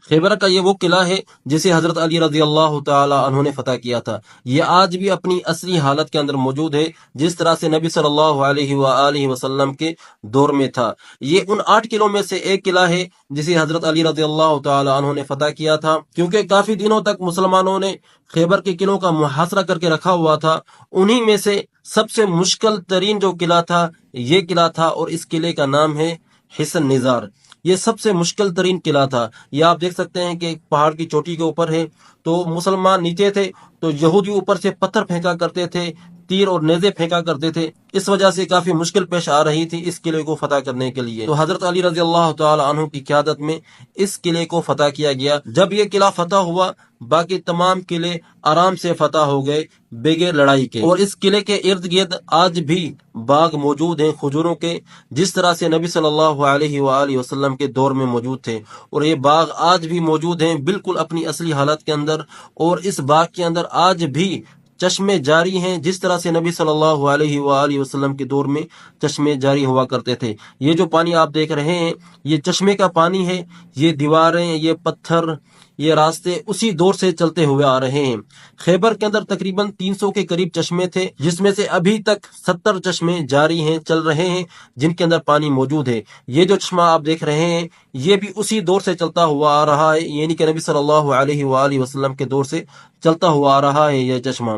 خیبر کا یہ وہ قلعہ ہے جسے حضرت علی رضی اللہ تعالی عنہ نے فتح کیا تھا۔ یہ آج بھی اپنی اصلی حالت کے اندر موجود ہے، جس طرح سے نبی صلی اللہ علیہ وآلہ وسلم کے دور میں تھا۔ یہ ان 8 قلعوں میں سے ایک قلعہ ہے جسے حضرت علی رضی اللہ تعالی عنہ نے فتح کیا تھا، کیونکہ کافی دنوں تک مسلمانوں نے خیبر کے قلعوں کا محاصرہ کر کے رکھا ہوا تھا۔ انہی میں سے سب سے مشکل ترین جو قلعہ تھا یہ قلعہ تھا، اور اس قلعے کا نام ہے حصن نظار۔ یہ سب سے مشکل ترین قلعہ تھا۔ یہ آپ دیکھ سکتے ہیں کہ ایک پہاڑ کی چوٹی کے اوپر ہے، تو مسلمان نیچے تھے تو یہودی اوپر سے پتھر پھینکا کرتے تھے، تیر اور نیزے پھینکا کرتے تھے، اس وجہ سے کافی مشکل پیش آ رہی تھی اس قلعے کو فتح کرنے کے لیے۔ تو حضرت علی رضی اللہ تعالی عنہ کی قیادت میں اس قلعے کو فتح کیا گیا۔ جب یہ قلعہ فتح ہوا، باقی تمام قلعے آرام سے فتح ہو گئے بغیر لڑائی کے۔ اور اس قلعے کے ارد گرد آج بھی باغ موجود ہیں کھجوروں کے، جس طرح سے نبی صلی اللہ علیہ وآلہ وسلم کے دور میں موجود تھے، اور یہ باغ آج بھی موجود ہیں بالکل اپنی اصلی حالت کے اندر۔ اور اس باغ کے اندر آج بھی چشمے جاری ہیں، جس طرح سے نبی صلی اللہ علیہ وآلہ وسلم کے دور میں چشمے جاری ہوا کرتے تھے۔ یہ جو پانی آپ دیکھ رہے ہیں یہ چشمے کا پانی ہے۔ یہ دیواریں، یہ پتھر، یہ راستے اسی دور سے چلتے ہوئے آ رہے ہیں۔ خیبر کے اندر تقریباً 300 کے قریب چشمے تھے، جس میں سے ابھی تک 70 چشمے جاری ہیں، چل رہے ہیں، جن کے اندر پانی موجود ہے۔ یہ جو چشمہ آپ دیکھ رہے ہیں یہ بھی اسی دور سے چلتا ہوا آ رہا ہے، یعنی کہ نبی صلی اللہ علیہ وآلہ وسلم کے دور سے چلتا ہوا آ رہا ہے یہ چشمہ۔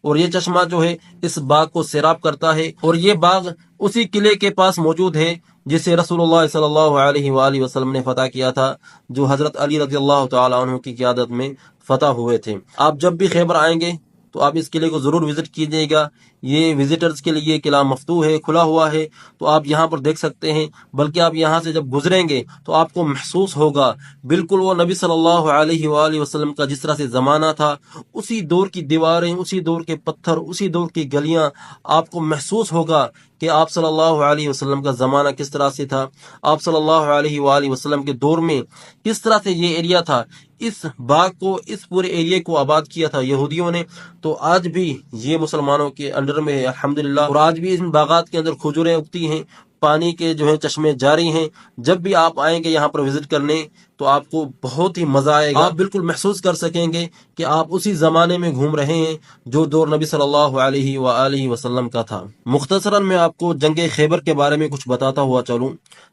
اور یہ چشمہ جو ہے اس باغ کو سیراب کرتا ہے، اور یہ باغ اسی قلعے کے پاس موجود ہے جسے رسول اللہ صلی اللہ علیہ وآلہ وسلم نے فتح کیا تھا، جو حضرت علی رضی اللہ تعالی عنہ کی قیادت میں فتح ہوئے تھے۔ آپ جب بھی خیبر آئیں گے تو آپ اس قلعے کو ضرور وزٹ کیجیے گا۔ یہ وزٹرز کے لیے قلعہ مفتوح ہے، کھلا ہوا ہے، تو آپ یہاں پر دیکھ سکتے ہیں۔ بلکہ آپ یہاں سے جب گزریں گے تو آپ کو محسوس ہوگا بالکل وہ نبی صلی اللہ علیہ وآلہ وسلم کا جس طرح سے زمانہ تھا، اسی دور کی دیواریں، اسی دور کے پتھر، اسی دور کی گلیاں، آپ کو محسوس ہوگا کہ آپ صلی اللہ علیہ وسلم کا زمانہ کس طرح سے تھا، آپ صلی اللہ علیہ وآلہ وسلم کے دور میں کس طرح سے یہ ایریا تھا۔ اس باغ کو، اس پورے ایریے کو آباد کیا تھا یہودیوں نے، تو آج بھی یہ مسلمانوں کے انڈر میں ہے الحمدللہ۔ اور آج بھی ان باغات کے اندر کھجوریں اگتی ہیں، پانی کے جو ہے چشمے جاری ہیں۔ جب بھی آپ آئیں گے یہاں پر وزٹ کرنے تو آپ کو بہت ہی مزہ آئے گا۔ آپ بالکل محسوس کر سکیں گے کہ آپ اسی زمانے میں گھوم رہے ہیں جو دور نبی صلی اللہ علیہ وآلہ وسلم کا تھا۔ مختصراً میں آپ کو جنگ خیبر کے بارے میں کچھ بتاتا ہوا چلوں۔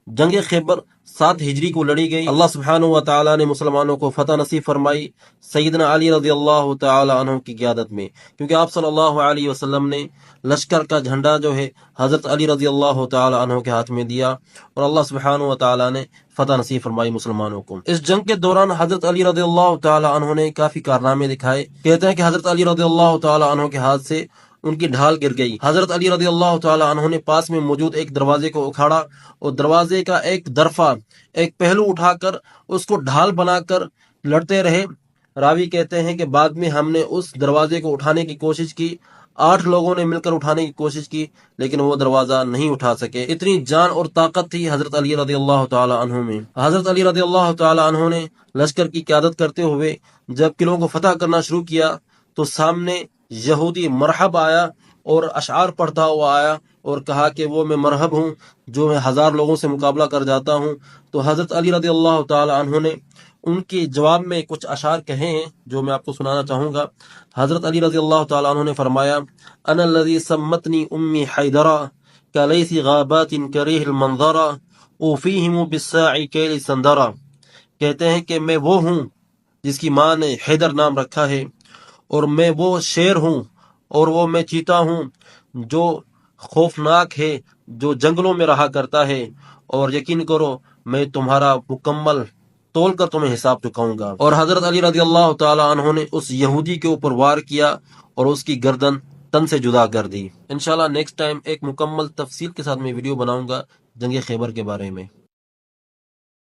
جنگ خیبر 7 ہجری کو لڑی گئی۔ اللہ سبحانہ و تعالی نے مسلمانوں کو فتح نصیب فرمائی سیدنا علی رضی اللہ تعالی عنہ کی قیادت میں، کیونکہ آپ صلی اللہ علیہ وسلم نے لشکر کا جھنڈا جو ہے حضرت علی رضی اللہ تعالی عنہ کے ہاتھ میں دیا، اور اللہ سبحانہ و تعالی نے فتح نصیب فرمائی مسلمانوں کو۔ اس جنگ کے دوران حضرت علی رضی اللہ تعالی عنہ نے کافی کارنامے دکھائے۔ کہتے ہیں کہ حضرت علی رضی اللہ تعالی عنہ کے ہاتھ سے ان کی ڈھال گر گئی۔ حضرت علی رضی اللہ تعالی عنہ نے پاس میں موجود ایک دروازے کو اکھاڑا، اور دروازے کا ایک درفہ، ایک پہلو اٹھا کر اس کو ڈھال بنا کر لڑتے رہے۔ راوی کہتے ہیں کہ بعد میں ہم نے اس دروازے کو اٹھانے کی کوشش کی، 8 لوگوں نے مل کر اٹھانے کی کوشش کی، لیکن وہ دروازہ نہیں اٹھا سکے۔ اتنی جان اور طاقت تھی حضرت علی رضی اللہ تعالی عنہ میں۔ حضرت علی رضی اللہ تعالی عنہ نے لشکر کی قیادت کرتے ہوئے جب قلعوں کو فتح کرنا شروع کیا تو سامنے یہودی مرحب آیا اور اشعار پڑھتا ہوا آیا اور کہا کہ وہ میں مرحب ہوں جو میں 1000 لوگوں سے مقابلہ کر جاتا ہوں۔ تو حضرت علی رضی اللہ تعالی عنہ نے ان کے جواب میں کچھ اشعار کہے ہیں جو میں آپ کو سنانا چاہوں گا۔ حضرت علی رضی اللہ تعالی عنہ نے فرمایا: انا الذی سمتنی امی حیدرا کلیث غابات کریہ المنظرا اوفیہم بالساع کیل سندرا۔ کہتے ہیں کہ میں وہ ہوں جس کی ماں نے حیدر نام رکھا ہے، اور میں وہ شیر ہوں اور وہ میں چیتا ہوں جو خوفناک ہے، جو جنگلوں میں رہا کرتا ہے، اور یقین کرو میں تمہارا مکمل تول کر تمہیں حساب چکاؤں گا۔ اور حضرت علی رضی اللہ تعالی عنہ نے اس یہودی کے اوپر وار کیا اور اس کی گردن تن سے جدا کر دی۔ انشاءاللہ نیکسٹ ٹائم ایک مکمل تفصیل کے ساتھ میں ویڈیو بناؤں گا جنگ خیبر کے بارے میں۔